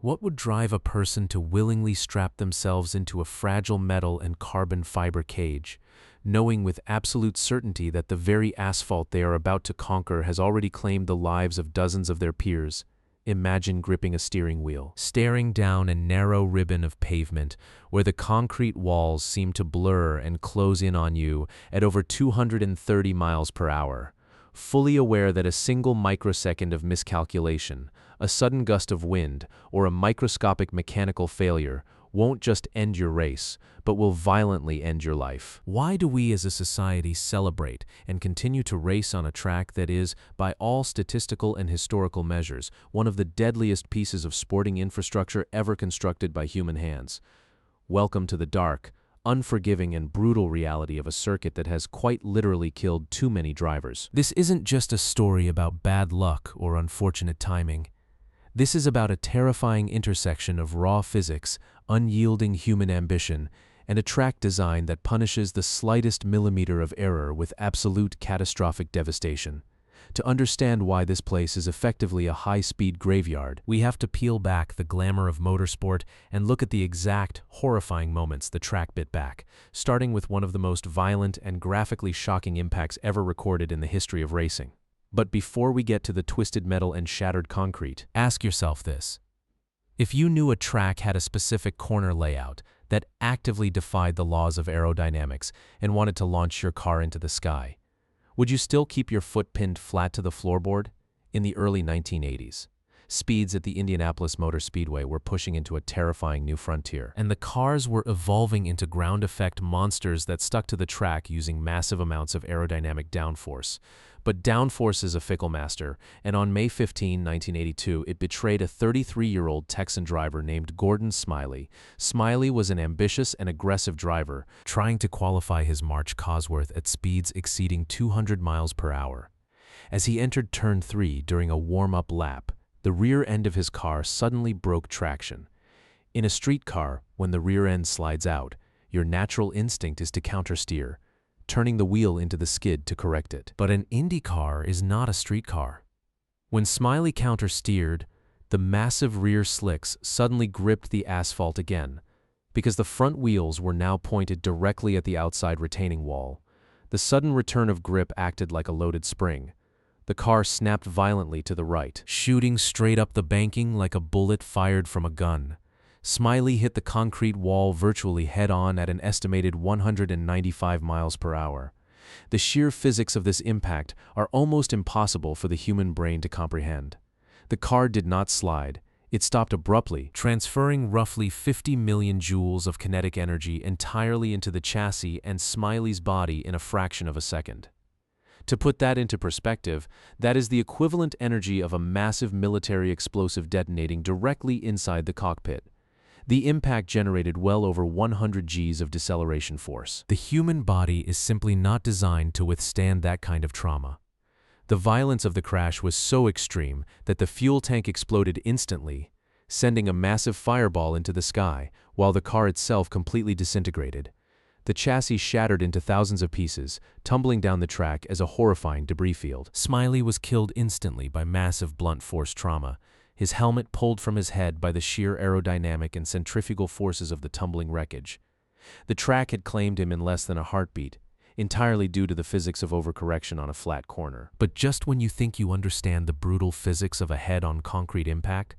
What would drive a person to willingly strap themselves into a fragile metal and carbon fiber cage, knowing with absolute certainty that the very asphalt they are about to conquer has already claimed the lives of dozens of their peers? Imagine gripping a steering wheel, staring down a narrow ribbon of pavement where the concrete walls seem to blur and close in on you at over 230 miles per hour, fully aware that a single microsecond of miscalculation, a sudden gust of wind, or a microscopic mechanical failure won't just end your race, but will violently end your life. Why do we as a society celebrate and continue to race on a track that is, by all statistical and historical measures, one of the deadliest pieces of sporting infrastructure ever constructed by human hands? Welcome to the dark, unforgiving and brutal reality of a circuit that has quite literally killed too many drivers. This isn't just a story about bad luck or unfortunate timing. This is about a terrifying intersection of raw physics, unyielding human ambition, and a track design that punishes the slightest millimeter of error with absolute catastrophic devastation. To understand why this place is effectively a high-speed graveyard, we have to peel back the glamour of motorsport and look at the exact, horrifying moments the track bit back, starting with one of the most violent and graphically shocking impacts ever recorded in the history of racing. But before we get to the twisted metal and shattered concrete, ask yourself this. If you knew a track had a specific corner layout that actively defied the laws of aerodynamics and wanted to launch your car into the sky, would you still keep your foot pinned flat to the floorboard? In the early 1980s, speeds at the Indianapolis Motor Speedway were pushing into a terrifying new frontier, and the cars were evolving into ground effect monsters that stuck to the track using massive amounts of aerodynamic downforce. But downforce is a fickle master, and on May 15, 1982, it betrayed a 33-year-old Texan driver named Gordon Smiley. Smiley was an ambitious and aggressive driver, trying to qualify his March Cosworth at speeds exceeding 200 miles per hour. As he entered Turn 3 during a warm-up lap, the rear end of his car suddenly broke traction. In a street car, when the rear end slides out, your natural instinct is to countersteer, turning the wheel into the skid to correct it. But an Indy car is not a street car. When Smiley countersteered, the massive rear slicks suddenly gripped the asphalt again, because the front wheels were now pointed directly at the outside retaining wall. The sudden return of grip acted like a loaded spring. The car snapped violently to the right, shooting straight up the banking like a bullet fired from a gun. Smiley hit the concrete wall virtually head-on at an estimated 195 miles per hour. The sheer physics of this impact are almost impossible for the human brain to comprehend. The car did not slide. It stopped abruptly, transferring roughly 50 million joules of kinetic energy entirely into the chassis and Smiley's body in a fraction of a second. To put that into perspective, that is the equivalent energy of a massive military explosive detonating directly inside the cockpit. The impact generated well over 100 Gs of deceleration force. The human body is simply not designed to withstand that kind of trauma. The violence of the crash was so extreme that the fuel tank exploded instantly, sending a massive fireball into the sky, while the car itself completely disintegrated. The chassis shattered into thousands of pieces, tumbling down the track as a horrifying debris field. Smiley was killed instantly by massive blunt force trauma, his helmet pulled from his head by the sheer aerodynamic and centrifugal forces of the tumbling wreckage. The track had claimed him in less than a heartbeat, entirely due to the physics of overcorrection on a flat corner. But just when you think you understand the brutal physics of a head-on concrete impact,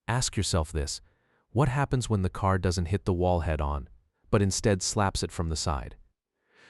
ask yourself this: what happens when the car doesn't hit the wall head-on, but instead slaps it from the side?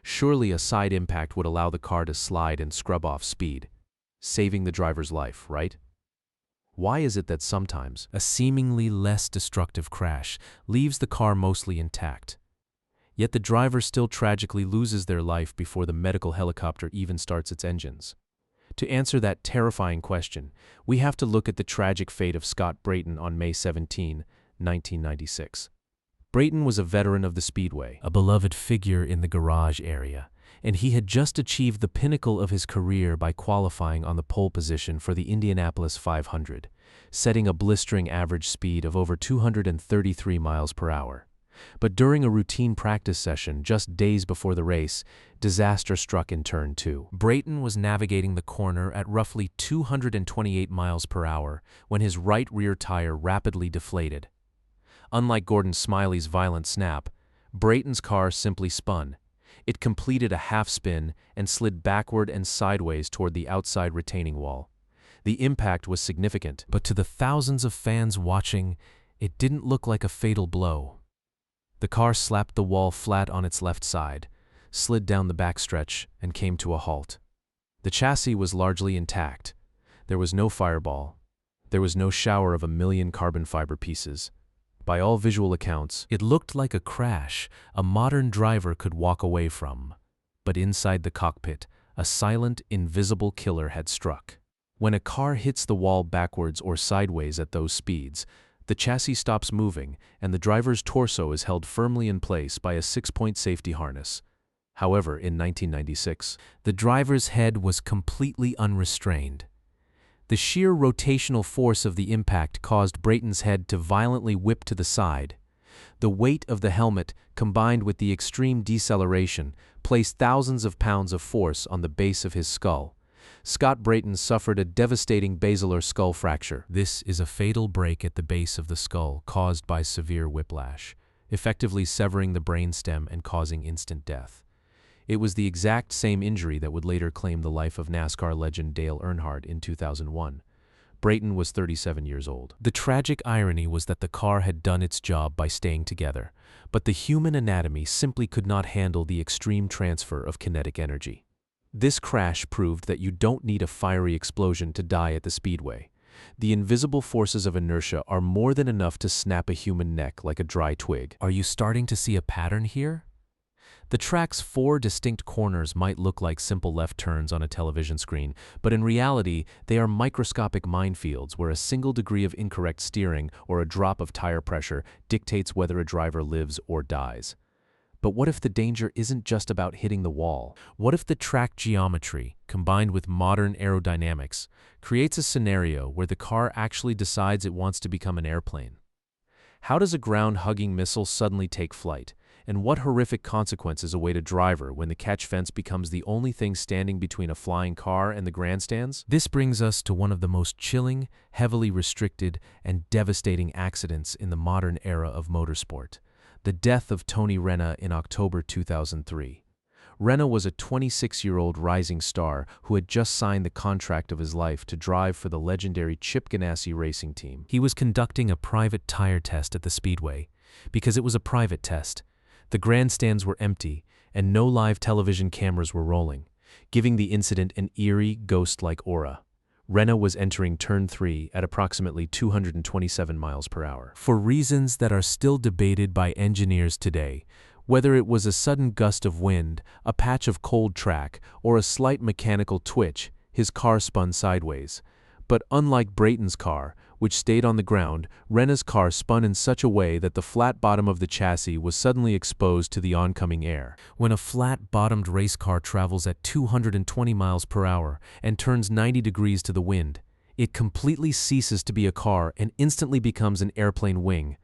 Surely a side impact would allow the car to slide and scrub off speed, saving the driver's life, right? Why is it that sometimes a seemingly less destructive crash leaves the car mostly intact, yet the driver still tragically loses their life before the medical helicopter even starts its engines? To answer that terrifying question, we have to look at the tragic fate of Scott Brayton on May 17, 1996. Brayton was a veteran of the Speedway, a beloved figure in the garage area, and he had just achieved the pinnacle of his career by qualifying on the pole position for the Indianapolis 500, setting a blistering average speed of over 233 miles per hour. But during a routine practice session just days before the race, disaster struck in turn 2. Brayton was navigating the corner at roughly 228 miles per hour when his right rear tire rapidly deflated. Unlike Gordon Smiley's violent snap, Brayton's car simply spun. It completed a half-spin and slid backward and sideways toward the outside retaining wall. The impact was significant, but to the thousands of fans watching, it didn't look like a fatal blow. The car slapped the wall flat on its left side, slid down the backstretch, and came to a halt. The chassis was largely intact. There was no fireball. There was no shower of 1,000,000 carbon fiber pieces. By all visual accounts, it looked like a crash a modern driver could walk away from. But inside the cockpit, a silent, invisible killer had struck. When a car hits the wall backwards or sideways at those speeds, the chassis stops moving and the driver's torso is held firmly in place by a 6-point safety harness. However, in 1996, the driver's head was completely unrestrained. The sheer rotational force of the impact caused Brayton's head to violently whip to the side. The weight of the helmet, combined with the extreme deceleration, placed thousands of pounds of force on the base of his skull. Scott Brayton suffered a devastating basilar skull fracture. This is a fatal break at the base of the skull caused by severe whiplash, effectively severing the brainstem and causing instant death. It was the exact same injury that would later claim the life of NASCAR legend Dale Earnhardt in 2001. Brayton was 37 years old. The tragic irony was that the car had done its job by staying together, but the human anatomy simply could not handle the extreme transfer of kinetic energy. This crash proved that you don't need a fiery explosion to die at the speedway. The invisible forces of inertia are more than enough to snap a human neck like a dry twig. Are you starting to see a pattern here? The track's 4 distinct corners might look like simple left turns on a television screen, but in reality, they are microscopic minefields where a single degree of incorrect steering or a drop of tire pressure dictates whether a driver lives or dies. But what if the danger isn't just about hitting the wall? What if the track geometry, combined with modern aerodynamics, creates a scenario where the car actually decides it wants to become an airplane? How does a ground-hugging missile suddenly take flight? And what horrific consequences await a driver when the catch fence becomes the only thing standing between a flying car and the grandstands? This brings us to one of the most chilling, heavily restricted, and devastating accidents in the modern era of motorsport: the death of Tony Renna in October 2003. Renna was a 26-year-old rising star who had just signed the contract of his life to drive for the legendary Chip Ganassi racing team. He was conducting a private tire test at the speedway. Because it was a private test, the grandstands were empty, and no live television cameras were rolling, giving the incident an eerie, ghost-like aura. Renna was entering Turn 3 at approximately 227 miles per hour. For reasons that are still debated by engineers today, whether it was a sudden gust of wind, a patch of cold track, or a slight mechanical twitch, his car spun sideways. But unlike Brayton's car, which stayed on the ground, Renna's car spun in such a way that the flat bottom of the chassis was suddenly exposed to the oncoming air. When a flat-bottomed race car travels at 220 miles per hour and turns 90 degrees to the wind, it completely ceases to be a car and instantly becomes an airplane wing.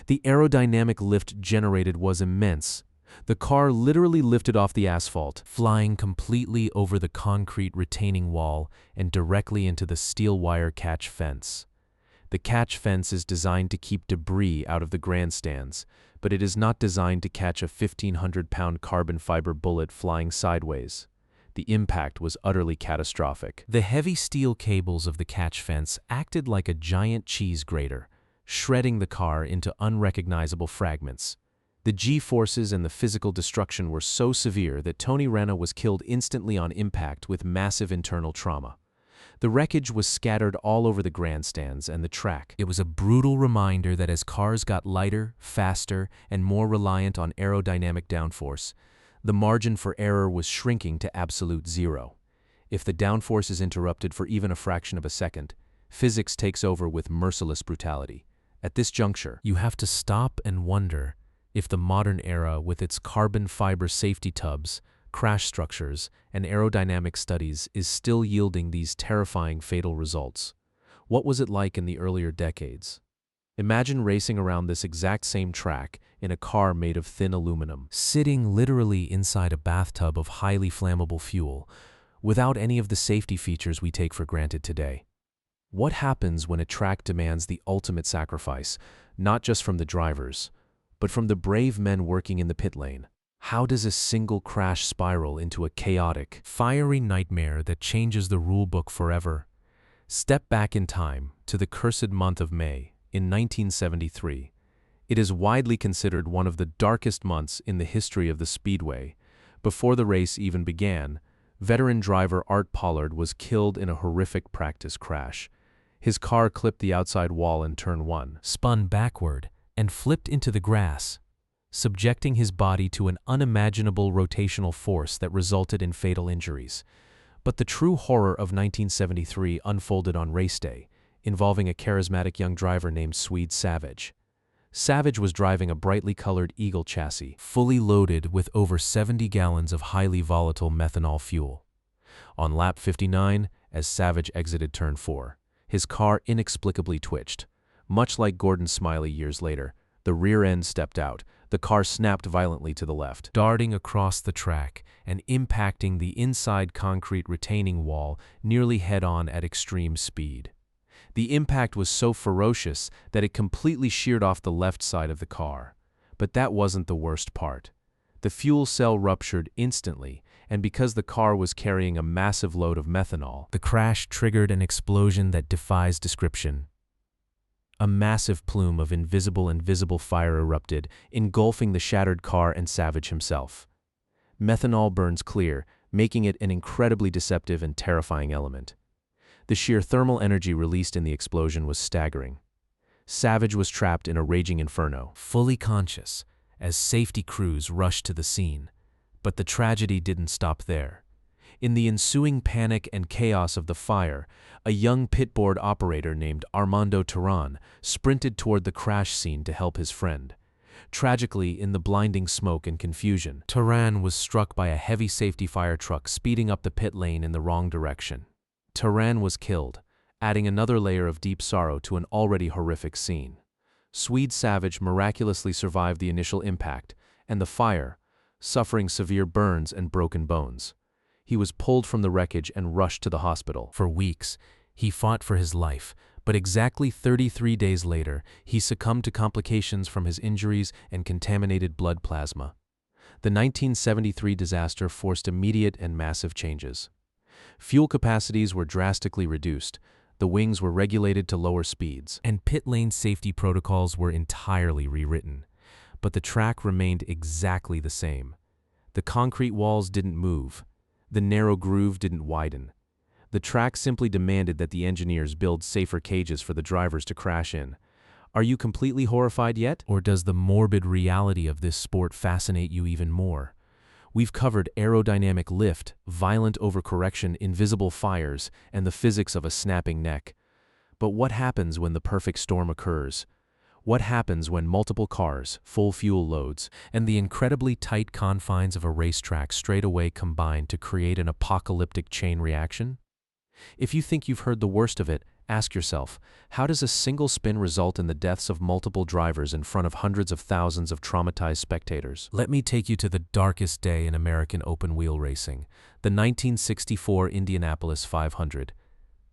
The aerodynamic lift generated was immense. The car literally lifted off the asphalt, flying completely over the concrete retaining wall and directly into the steel wire catch fence. The catch fence is designed to keep debris out of the grandstands, but it is not designed to catch a 1,500-pound carbon fiber bullet flying sideways. The impact was utterly catastrophic. The heavy steel cables of the catch fence acted like a giant cheese grater, shredding the car into unrecognizable fragments. The G-forces and the physical destruction were so severe that Tony Renna was killed instantly on impact with massive internal trauma. The wreckage was scattered all over the grandstands and the track. It was a brutal reminder that as cars got lighter, faster, and more reliant on aerodynamic downforce, the margin for error was shrinking to absolute zero. If the downforce is interrupted for even a fraction of a second, physics takes over with merciless brutality. At this juncture, you have to stop and wonder if the modern era, with its carbon fiber safety tubs, crash structures, and aerodynamic studies, is still yielding these terrifying fatal results. What was it like in the earlier decades? Imagine racing around this exact same track in a car made of thin aluminum, sitting literally inside a bathtub of highly flammable fuel, without any of the safety features we take for granted today. What happens when a track demands the ultimate sacrifice, not just from the drivers, but from the brave men working in the pit lane? How does a single crash spiral into a chaotic, fiery nightmare that changes the rulebook forever? Step back in time to the cursed month of May in 1973. It is widely considered one of the darkest months in the history of the Speedway. Before the race even began, veteran driver Art Pollard was killed in a horrific practice crash. His car clipped the outside wall in turn 1, spun backward, and flipped into the grass, subjecting his body to an unimaginable rotational force that resulted in fatal injuries. But the true horror of 1973 unfolded on race day, involving a charismatic young driver named Swede Savage. Savage was driving a brightly colored Eagle chassis, fully loaded with over 70 gallons of highly volatile methanol fuel. On lap 59, as Savage exited turn 4, his car inexplicably twitched. Much like Gordon Smiley years later, the rear end stepped out. The car snapped violently to the left, darting across the track and impacting the inside concrete retaining wall nearly head-on at extreme speed. The impact was so ferocious that it completely sheared off the left side of the car. But that wasn't the worst part. The fuel cell ruptured instantly, and because the car was carrying a massive load of methanol, the crash triggered an explosion that defies description. A massive plume of invisible and visible fire erupted, engulfing the shattered car and Savage himself. Methanol burns clear, making it an incredibly deceptive and terrifying element. The sheer thermal energy released in the explosion was staggering. Savage was trapped in a raging inferno, fully conscious, as safety crews rushed to the scene. But the tragedy didn't stop there. In the ensuing panic and chaos of the fire, a young pitboard operator named Armando Terán sprinted toward the crash scene to help his friend. Tragically, in the blinding smoke and confusion, Terán was struck by a heavy safety fire truck speeding up the pit lane in the wrong direction. Terán was killed, adding another layer of deep sorrow to an already horrific scene. Swede Savage miraculously survived the initial impact and the fire, suffering severe burns and broken bones. He was pulled from the wreckage and rushed to the hospital. For weeks, he fought for his life, but exactly 33 days later, he succumbed to complications from his injuries and contaminated blood plasma. The 1973 disaster forced immediate and massive changes. Fuel capacities were drastically reduced, the wings were regulated to lower speeds, and pit lane safety protocols were entirely rewritten. But the track remained exactly the same. The concrete walls didn't move. The narrow groove didn't widen. The track simply demanded that the engineers build safer cages for the drivers to crash in. Are you completely horrified yet? Or does the morbid reality of this sport fascinate you even more? We've covered aerodynamic lift, violent overcorrection, invisible fires, and the physics of a snapping neck. But what happens when the perfect storm occurs? What happens when multiple cars, full fuel loads, and the incredibly tight confines of a racetrack straightaway combine to create an apocalyptic chain reaction? If you think you've heard the worst of it, ask yourself, how does a single spin result in the deaths of multiple drivers in front of hundreds of thousands of traumatized spectators? Let me take you to the darkest day in American open-wheel racing, the 1964 Indianapolis 500.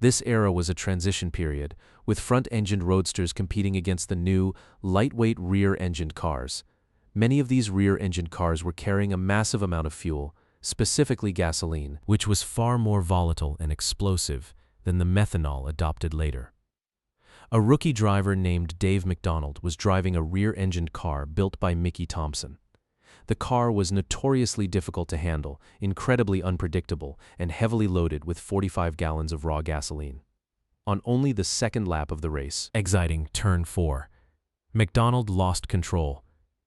This era was a transition period, with front-engined roadsters competing against the new, lightweight rear-engined cars. Many of these rear-engined cars were carrying a massive amount of fuel, specifically gasoline, which was far more volatile and explosive than the methanol adopted later. A rookie driver named Dave McDonald was driving a rear-engined car built by Mickey Thompson. The car was notoriously difficult to handle, incredibly unpredictable, and heavily loaded with 45 gallons of raw gasoline. On only the second lap of the race, exiting turn 4, McDonald lost control.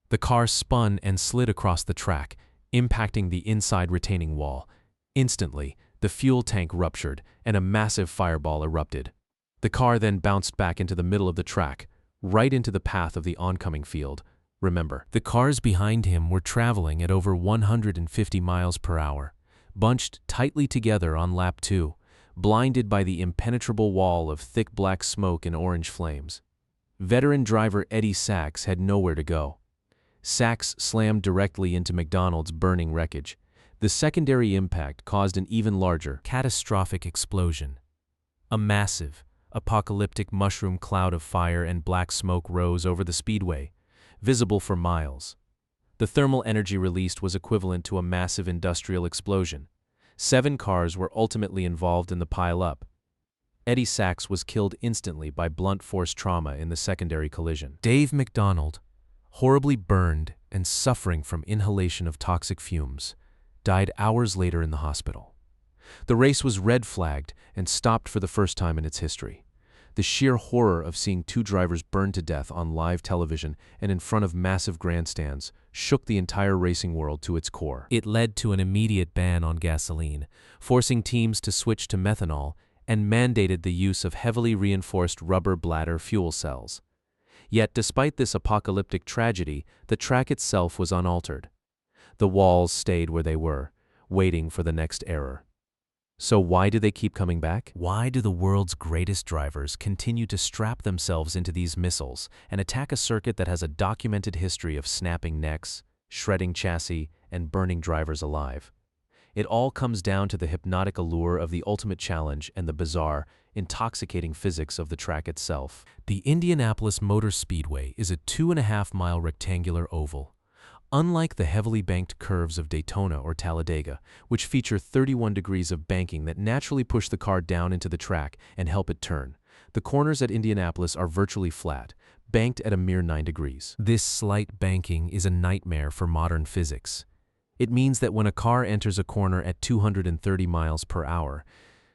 The car spun and slid across the track, impacting the inside retaining wall. Instantly, the fuel tank ruptured and a massive fireball erupted. The car then bounced back into the middle of the track, right into the path of the oncoming field. Remember, the cars behind him were traveling at over 150 miles per hour, bunched tightly together on lap 2, blinded by the impenetrable wall of thick black smoke and orange flames. Veteran driver Eddie Sachs had nowhere to go. Sachs slammed directly into McDonald's burning wreckage. The secondary impact caused an even larger, catastrophic explosion. A massive, apocalyptic mushroom cloud of fire and black smoke rose over the speedway, visible for miles. The thermal energy released was equivalent to a massive industrial explosion. 7 cars were ultimately involved in the pile-up. Eddie Sachs was killed instantly by blunt force trauma in the secondary collision. Dave McDonald, horribly burned and suffering from inhalation of toxic fumes, died hours later in the hospital. The race was red-flagged and stopped for the first time in its history. The sheer horror of seeing 2 drivers burned to death on live television and in front of massive grandstands shook the entire racing world to its core. It led to an immediate ban on gasoline, forcing teams to switch to methanol, and mandated the use of heavily reinforced rubber bladder fuel cells. Yet despite this apocalyptic tragedy, the track itself was unaltered. The walls stayed where they were, waiting for the next error. So why do they keep coming back? Why do the world's greatest drivers continue to strap themselves into these missiles and attack a circuit that has a documented history of snapping necks, shredding chassis, and burning drivers alive? It all comes down to the hypnotic allure of the ultimate challenge and the bizarre, intoxicating physics of the track itself. The Indianapolis Motor Speedway is a 2.5-mile rectangular oval. Unlike the heavily banked curves of Daytona or Talladega, which feature 31 degrees of banking that naturally push the car down into the track and help it turn, the corners at Indianapolis are virtually flat, banked at a mere 9 degrees. This slight banking is a nightmare for modern physics. It means that when a car enters a corner at 230 miles per hour,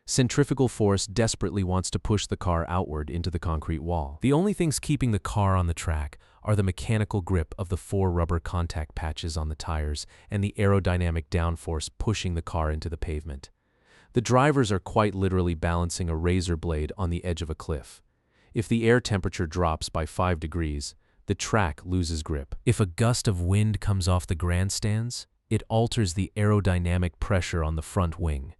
centrifugal force desperately wants to push the car outward into the concrete wall. The only things keeping the car on the track are the mechanical grip of the 4 rubber contact patches on the tires and the aerodynamic downforce pushing the car into the pavement. The drivers are quite literally balancing a razor blade on the edge of a cliff. If the air temperature drops by 5 degrees, the track loses grip. If a gust of wind comes off the grandstands, it alters the aerodynamic pressure on the front wing.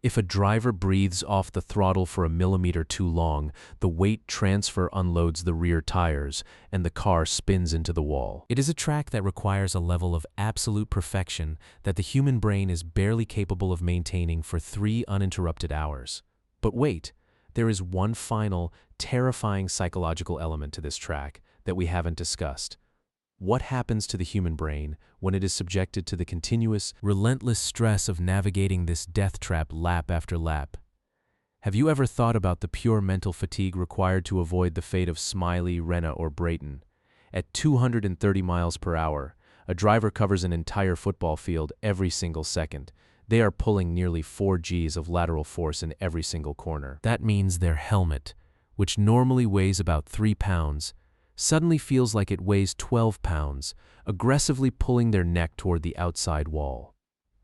If a driver breathes off the throttle for a millimeter too long, the weight transfer unloads the rear tires, and the car spins into the wall. It is a track that requires a level of absolute perfection that the human brain is barely capable of maintaining for 3 uninterrupted hours. But wait, there is one final, terrifying psychological element to this track that we haven't discussed. What happens to the human brain when it is subjected to the continuous, relentless stress of navigating this death trap lap after lap? Have you ever thought about the pure mental fatigue required to avoid the fate of Smiley, Renna, or Brayton? At 230 miles per hour, a driver covers an entire football field every single second. They are pulling nearly 4 Gs of lateral force in every single corner. That means their helmet, which normally weighs about 3 pounds, suddenly feels like it weighs 12 pounds, aggressively pulling their neck toward the outside wall.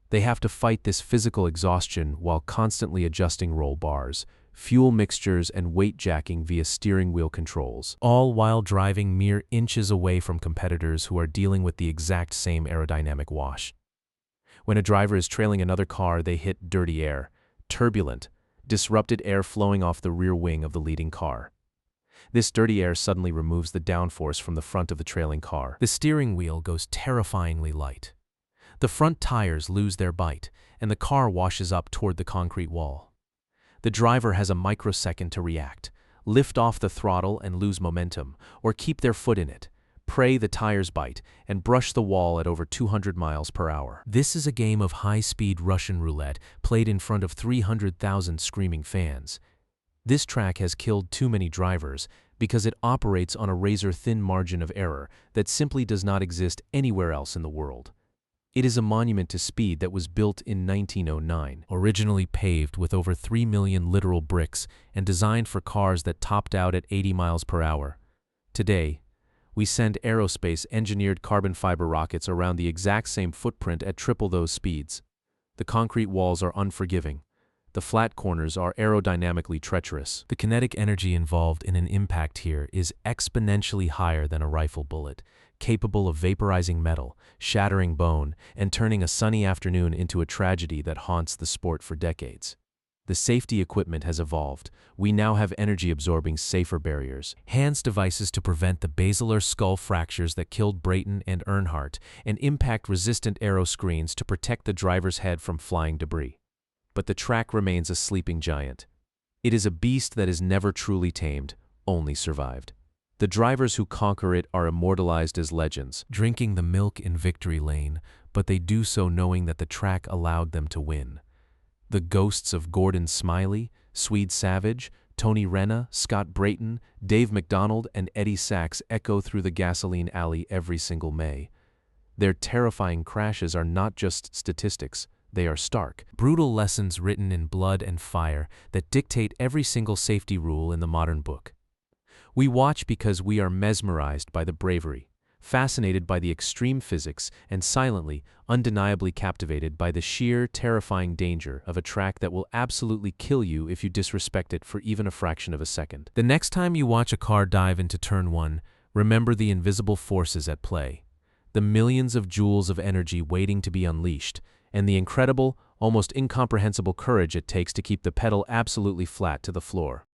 They have to fight this physical exhaustion while constantly adjusting roll bars, fuel mixtures, and weight jacking via steering wheel controls, all while driving mere inches away from competitors who are dealing with the exact same aerodynamic wash. When a driver is trailing another car, they hit dirty air, turbulent, disrupted air flowing off the rear wing of the leading car. This dirty air suddenly removes the downforce from the front of the trailing car. The steering wheel goes terrifyingly light. The front tires lose their bite, and the car washes up toward the concrete wall. The driver has a microsecond to react, lift off the throttle and lose momentum, or keep their foot in it, pray the tires bite, and brush the wall at over 200 miles per hour. This is a game of high-speed Russian roulette played in front of 300,000 screaming fans. This track has killed too many drivers because it operates on a razor-thin margin of error that simply does not exist anywhere else in the world. It is a monument to speed that was built in 1909, originally paved with over 3 million literal bricks and designed for cars that topped out at 80 miles per hour. Today, we send aerospace-engineered carbon fiber rockets around the exact same footprint at triple those speeds. The concrete walls are unforgiving. The flat corners are aerodynamically treacherous. The kinetic energy involved in an impact here is exponentially higher than a rifle bullet, capable of vaporizing metal, shattering bone, and turning a sunny afternoon into a tragedy that haunts the sport for decades. The safety equipment has evolved. We now have energy-absorbing, safer barriers. Hands devices to prevent the basilar skull fractures that killed Brayton and Earnhardt, and impact-resistant aero screens to protect the driver's head from flying debris. But the track remains a sleeping giant. It is a beast that is never truly tamed, only survived. The drivers who conquer it are immortalized as legends, drinking the milk in victory lane, but they do so knowing that the track allowed them to win. The ghosts of Gordon Smiley, Swede Savage, Tony Renna, Scott Brayton, Dave McDonald, and Eddie Sachs echo through the gasoline alley every single May. Their terrifying crashes are not just statistics, they are stark, brutal lessons written in blood and fire that dictate every single safety rule in the modern book. We watch because we are mesmerized by the bravery, fascinated by the extreme physics, and silently, undeniably captivated by the sheer, terrifying danger of a track that will absolutely kill you if you disrespect it for even a fraction of a second. The next time you watch a car dive into Turn 1, remember the invisible forces at play, the millions of joules of energy waiting to be unleashed, and the incredible, almost incomprehensible courage it takes to keep the pedal absolutely flat to the floor.